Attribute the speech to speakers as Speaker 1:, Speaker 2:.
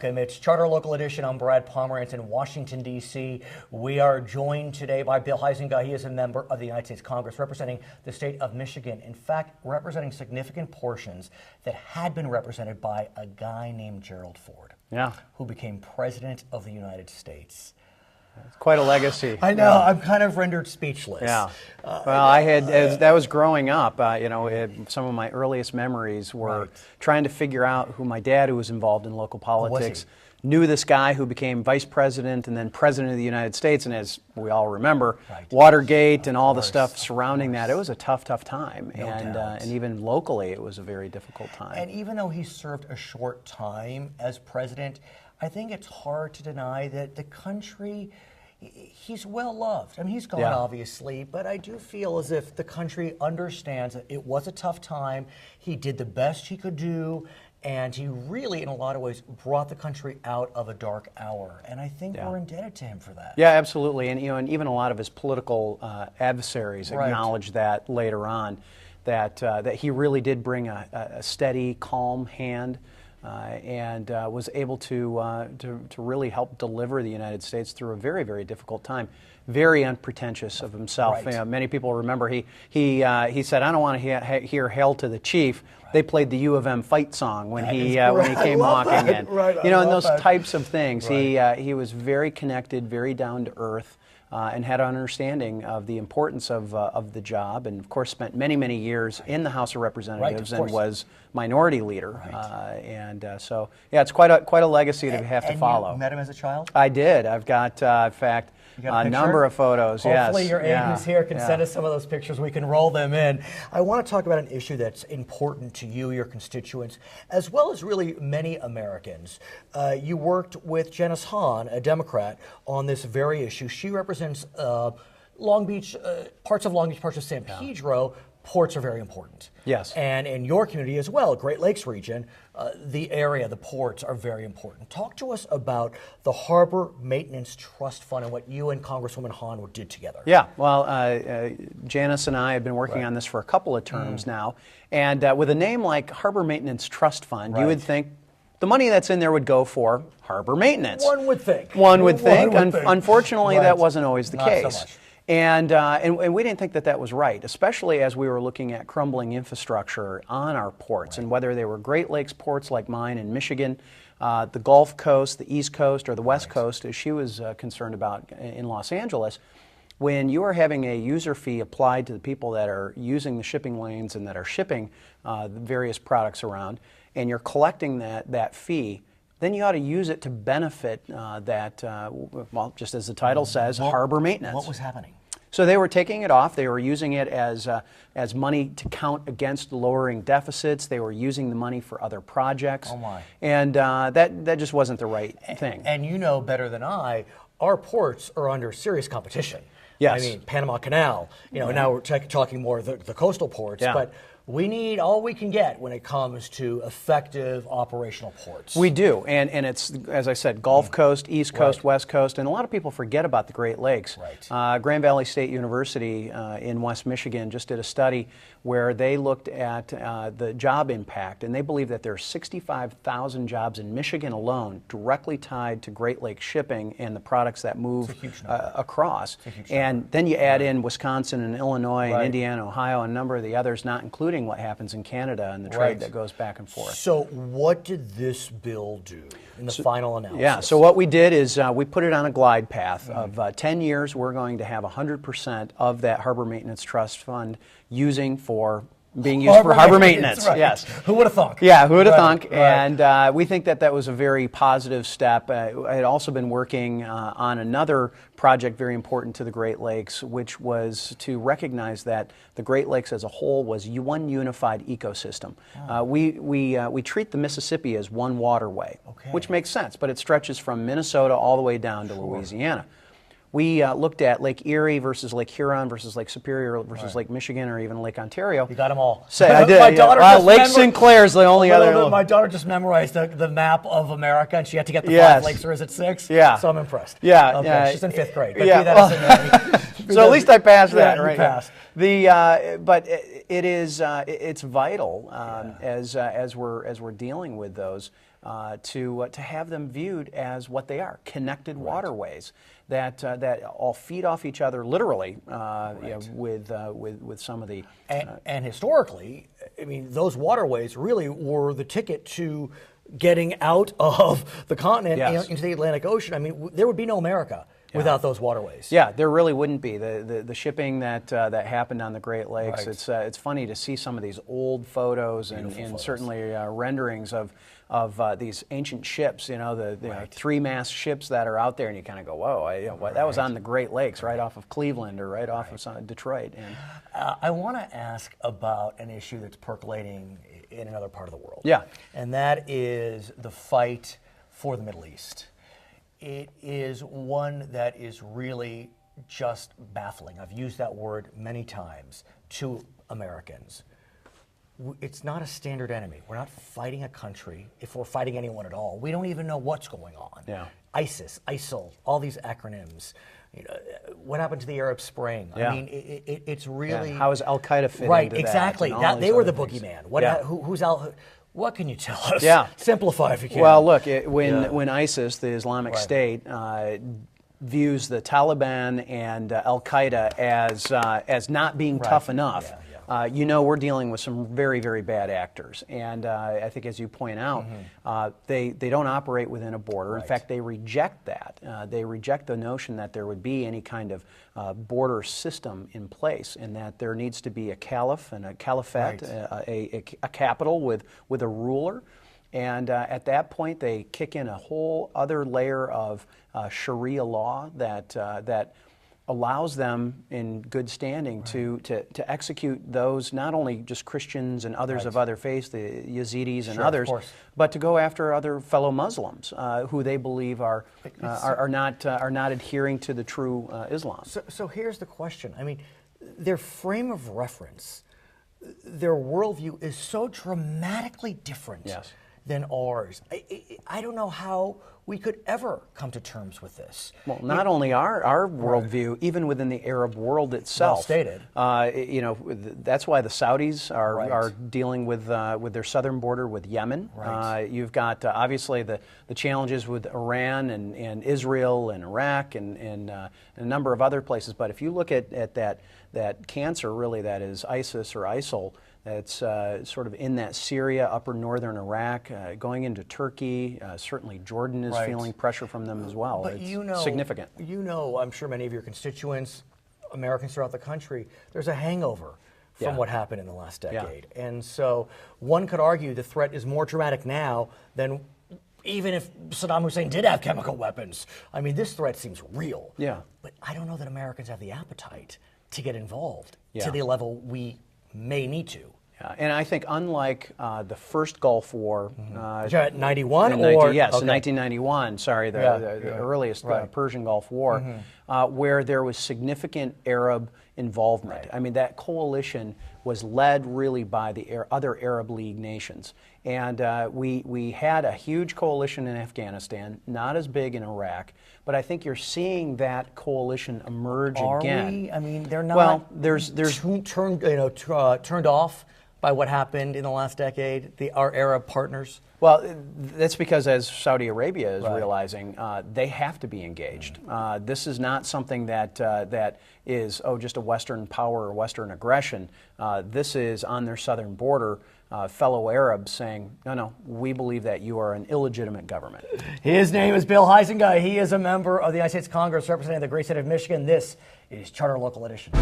Speaker 1: welcome. It's Charter Local Edition. I'm Brad Pomerance in Washington, D.C. We are joined today by Bill Huizenga. He is a member of the United States Congress representing the state of Michigan. In fact, representing significant portions that had been represented by a guy named Gerald Ford, who became President of the United States.
Speaker 2: It's quite a legacy.
Speaker 1: I know. Yeah. I'm kind of rendered speechless.
Speaker 2: Yeah. Well, I had, as that was growing up, some of my earliest memories were trying to figure out who my dad, who was involved in local politics, knew this guy who became vice president and then president of the United States. And as we all remember, Watergate and all the stuff surrounding that, it was a tough time. And even locally, it was a very difficult time.
Speaker 1: And even though he served a short time as president, I think it's hard to deny that the country, he's well loved. I mean, he's gone, obviously, but I do feel as if the country understands that it was a tough time. He did the best he could do, and he really, in a lot of ways, brought the country out of a dark hour. And I think we're indebted to him for that.
Speaker 2: Yeah, absolutely. And and even a lot of his political adversaries acknowledged that later on, that he really did bring a steady, calm hand. And was able to really help deliver the United States through a very, very difficult time. Very unpretentious of himself. Many people remember he said, "I don't want to hear Hail to the Chief." They played the U of M fight song when he came walking in. And those types of things. He was very connected, very down to earth. And had an understanding of the importance of the job, and of course spent many years in the House of Representatives and was minority leader. So it's quite a legacy to have to follow.
Speaker 1: You met him as a child?
Speaker 2: I did. I've got, in fact, a number of photos.
Speaker 1: Hopefully your aide who's here can send us some of those pictures. We can roll them in. I want to talk about an issue that's important to you, your constituents, as well as really many Americans. You worked with Janice Hahn, a Democrat, on this very issue. She represents Long Beach, parts of Long Beach, parts of San Pedro. Ports are very important.
Speaker 2: Yes.
Speaker 1: And in your community as well, Great Lakes region, the area, the ports are very important. Talk to us about the Harbor Maintenance Trust Fund and what you and Congresswoman Hahn did together.
Speaker 2: Yeah, well, Janice and I have been working on this for a couple of terms now. And with a name like Harbor Maintenance Trust Fund, you would think the money that's in there would go for harbor maintenance.
Speaker 1: One would think.
Speaker 2: One would think. Unfortunately, that wasn't always the case.
Speaker 1: Not so much.
Speaker 2: And we didn't think that was right, especially as we were looking at crumbling infrastructure on our ports, and whether they were Great Lakes ports like mine in Michigan, the Gulf Coast, the East Coast, or the West Coast, as she was concerned about in Los Angeles. When you are having a user fee applied to the people that are using the shipping lanes and that are shipping the various products around, and you're collecting that fee, then you ought to use it to benefit well, just as the title says, harbor maintenance.
Speaker 1: What was happening?
Speaker 2: So they were taking it off. They were using it as money to count against lowering deficits. They were using the money for other projects.
Speaker 1: Oh my!
Speaker 2: And that just wasn't the right thing.
Speaker 1: And you know better than I, our ports are under serious competition.
Speaker 2: Yes.
Speaker 1: I mean, Panama Canal. Now we're talking more of the coastal ports, but we need all we can get when it comes to effective operational ports.
Speaker 2: We do, and it's, as I said, Gulf Coast, East Coast, West Coast, and a lot of people forget about the Great Lakes. Grand Valley State University in West Michigan just did a study where they looked at the job impact, and they believe that there are 65,000 jobs in Michigan alone directly tied to Great Lakes shipping and the products that move across. And then you add in Wisconsin and Illinois and Indiana, Ohio, and a number of the others, not including what happens in Canada and the trade that goes back and forth.
Speaker 1: So what did this bill do in the final analysis?
Speaker 2: Yeah, so what we did is we put it on a glide path of 10 years. We're going to have 100% of that Harbor Maintenance Trust Fund being used for harbor maintenance. Yes.
Speaker 1: Who would have thunk?
Speaker 2: Yeah, who would have thunk? And we think that was a very positive step. I had also been working on another project very important to the Great Lakes, which was to recognize that the Great Lakes as a whole was one unified ecosystem. We treat the Mississippi as one waterway, which makes sense, but it stretches from Minnesota all the way down to Louisiana. We looked at Lake Erie versus Lake Huron versus Lake Superior versus Lake Michigan or even Lake Ontario.
Speaker 1: You got them all.
Speaker 2: I did. Lake Sinclair is the only other.
Speaker 1: My daughter just memorized the map of America, and she had to get the 5 lakes, or is it 6?
Speaker 2: Yeah.
Speaker 1: So I'm impressed.
Speaker 2: Yeah.
Speaker 1: Okay. She's in 5th grade. But
Speaker 2: so at least I passed that.
Speaker 1: You
Speaker 2: right.
Speaker 1: Passed.
Speaker 2: But it's vital as we're dealing with those. to have them viewed as what they are, connected waterways that all feed off each other literally, you know, with some of the
Speaker 1: and historically, I mean, those waterways really were the ticket to getting out of the continent into the Atlantic Ocean. I mean, there would be no America without those waterways.
Speaker 2: Yeah, there really wouldn't be. The shipping that happened on the Great Lakes, it's funny to see some of these old photos and certainly renderings of these ancient ships, you know, the three-mast ships that are out there, and you kind of go, whoa, that was on the Great Lakes right off of Cleveland or right off of Detroit. And
Speaker 1: I want to ask about an issue that's percolating in another part of the world.
Speaker 2: Yeah.
Speaker 1: And that is the fight for the Middle East. It is one that is really just baffling. I've used that word many times to Americans. It's not a standard enemy. We're not fighting a country. If we're fighting anyone at all, we don't even know what's going on.
Speaker 2: Yeah.
Speaker 1: ISIS, ISIL, all these acronyms. You know, what happened to the Arab Spring?
Speaker 2: Yeah.
Speaker 1: I mean, it's really...
Speaker 2: How is Al Qaeda fit
Speaker 1: right,
Speaker 2: into that?
Speaker 1: Exactly. They were the boogeyman. Who's Al? What can you tell us?
Speaker 2: Yeah.
Speaker 1: Simplify if you can.
Speaker 2: Well, look, when ISIS, the Islamic State, views the Taliban and Al Qaeda as not being tough enough, you know, we're dealing with some very, very bad actors. And I think, as you point out, they don't operate within a border. In fact, they reject that. They reject the notion that there would be any kind of border system in place, and that there needs to be a caliph and a caliphate, a capital with a ruler. And at that point, they kick in a whole other layer of Sharia law that allows them in good standing to execute those, not only just Christians and others of other faiths, the Yazidis and others, but to go after other fellow Muslims who they believe are not adhering to the true Islam.
Speaker 1: So here's the question. I mean, their frame of reference, their worldview is so dramatically different than ours. I don't know how we could ever come to terms with this.
Speaker 2: Well, not only our worldview, even within the Arab world itself.
Speaker 1: Well stated.
Speaker 2: You know, that's why the Saudis are dealing with their southern border with Yemen. You've got obviously the challenges with Iran and Israel and Iraq and a number of other places. But if you look at that cancer, really, that is ISIS or ISIL, it's sort of in that Syria, upper northern Iraq, going into Turkey. Certainly Jordan is feeling pressure from them as well.
Speaker 1: But
Speaker 2: it's significant.
Speaker 1: You know, I'm sure many of your constituents, Americans throughout the country, there's a hangover from what happened in the last decade. And so one could argue the threat is more dramatic now than even if Saddam Hussein did have chemical weapons. I mean, this threat seems real.
Speaker 2: Yeah.
Speaker 1: But I don't know that Americans have the appetite to get involved to the level we may need to.
Speaker 2: Yeah, and I think unlike the first Gulf War,
Speaker 1: 91
Speaker 2: in
Speaker 1: or
Speaker 2: in 1991. Sorry, the earliest Persian Gulf War, where there was significant Arab involvement. I mean, that coalition was led really by the other Arab League nations, and we had a huge coalition in Afghanistan, not as big in Iraq. But I think you're seeing that coalition emerge again.
Speaker 1: Are we? I mean, they're not.
Speaker 2: Well, there's
Speaker 1: turned off by what happened in the last decade, our Arab partners?
Speaker 2: Well, that's because, as Saudi Arabia is realizing, they have to be engaged. This is not something that is, just a Western power or Western aggression. This is on their southern border, fellow Arabs saying, no, we believe that you are an illegitimate government.
Speaker 1: His name is Bill Huizenga. He is a member of the United States Congress representing the great state of Michigan. This is Charter Local Edition.